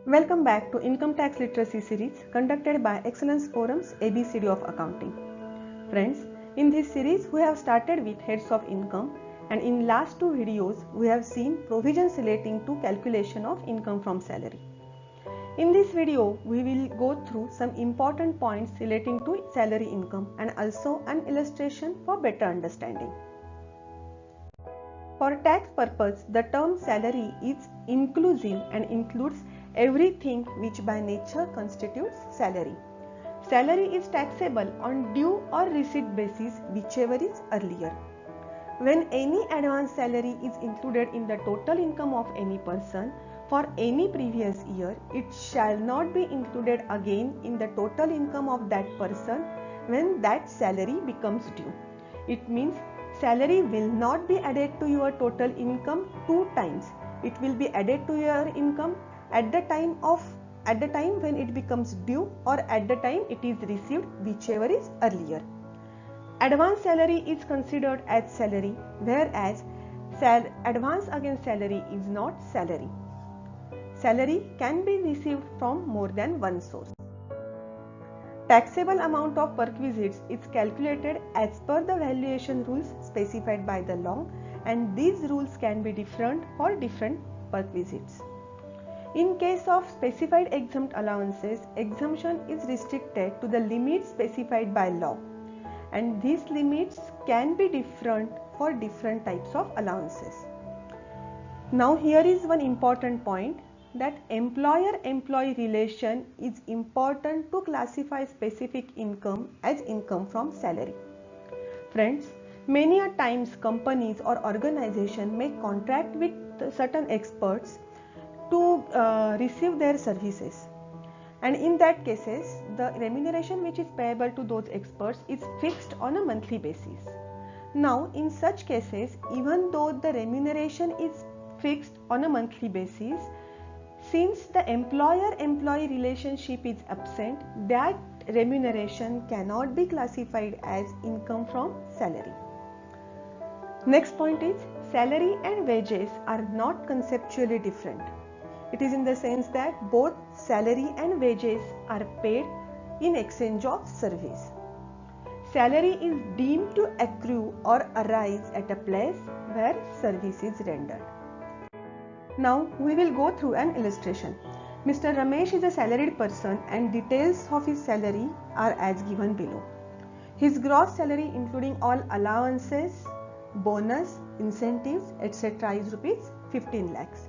Welcome back to Income Tax Literacy series conducted by Excellence Forum's ABCD of Accounting. Friends, in this series we have started with heads of income, and in last two videos we have seen provisions relating to calculation of income from salary. In this video we will go through some important points relating to salary income and also an illustration for better understanding. For tax purpose, the term salary is inclusive and includes everything which by nature constitutes salary. Salary is taxable on due or receipt basis, whichever is earlier. When any advance salary is included in the total income of any person for any previous year, it shall not be included again in the total income of that person when that salary becomes due. It means salary will not be added to your total income two times. It will be added to your income at the time when it becomes due or at the time it is received, whichever is earlier. Advance salary is considered as salary, whereas advance against salary is not salary. Salary can be received from more than one source. Taxable amount of perquisites is calculated as per the valuation rules specified by the law, and these rules can be different for different perquisites. In case of specified exempt allowances, exemption is restricted to the limits specified by law, and these limits can be different for different types of allowances. Now here is one important point, that employer-employee relation is important to classify specific income as income from salary. Friends, many a times companies or organizations may contract with certain experts to receive their services, and in that cases the remuneration which is payable to those experts is fixed on a monthly basis. Now in such cases, even though the remuneration is fixed on a monthly basis, since the employer-employee relationship is absent, that remuneration cannot be classified as income from salary. Next point is, salary and wages are not conceptually different. It is in the sense that both salary and wages are paid in exchange of service. Salary is deemed to accrue or arise at a place where service is rendered. Now we will go through an illustration. Mr. Ramesh is a salaried person and details of his salary are as given below. His gross salary including all allowances, bonus, incentives, etc. is rupees 15 lakhs.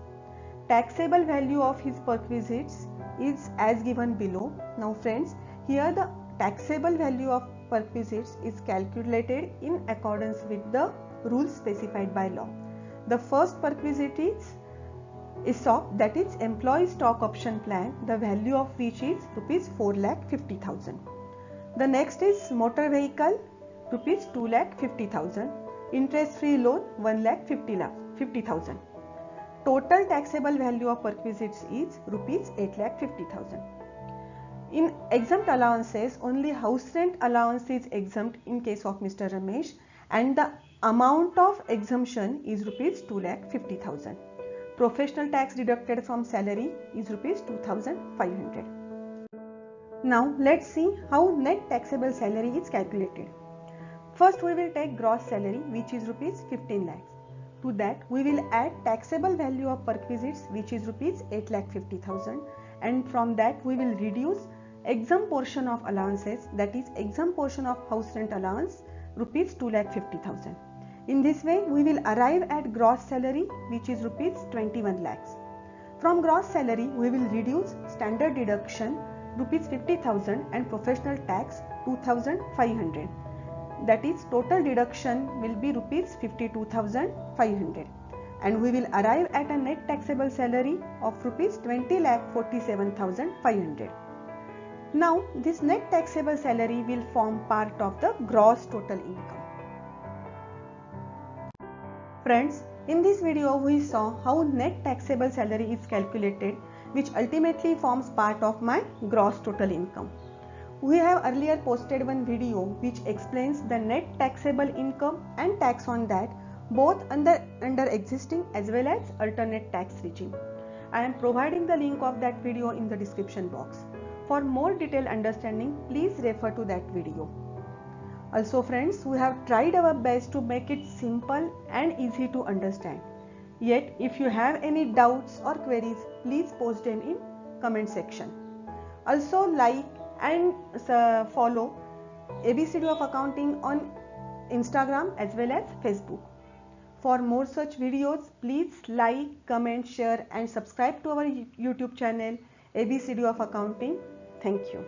Taxable value of his perquisites is as given below. Now friends, here the taxable value of perquisites is calculated in accordance with the rules specified by law. The first perquisite is ESOP, that is Employee Stock Option Plan, the value of which is rupees 4,50,000. The next is motor vehicle, rupees 2,50,000. Interest free loan, 1,50,000. Total taxable value of perquisites is rupees 8,50,000. In exempt allowances, only house rent allowance is exempt in case of Mr. Ramesh, and the amount of exemption is rupees 2,50,000. Professional tax deducted from salary is rupees 2,500. Now let's see how net taxable salary is calculated. First we will take gross salary, which is rupees 15 lakhs. To that we will add taxable value of perquisites, which is rupees 8,50,000, and from that we will reduce exempt portion of allowances, that is exempt portion of house rent allowance, rupees 2,50,000. In this way, we will arrive at gross salary, which is rupees 21 lakhs. From gross salary, we will reduce standard deduction rupees 50,000 and professional tax 2,500. That is, total deduction will be rupees 52,500, and we will arrive at a net taxable salary of rupees 20,47,500. Now, this net taxable salary will form part of the gross total income. Friends, in this video we saw how net taxable salary is calculated, which ultimately forms part of my gross total income. We have earlier posted one video which explains the net taxable income and tax on that, both under existing as well as alternate tax regime. I am providing the link of that video in the description box. For more detailed understanding, please refer to that video. Also friends, we have tried our best to make it simple and easy to understand. Yet if you have any doubts or queries, please post them in comment section. Also like and follow ABCD of Accounting on Instagram as well as Facebook. For more such videos, please like, comment, share and subscribe to our YouTube channel ABCD of Accounting. Thank you.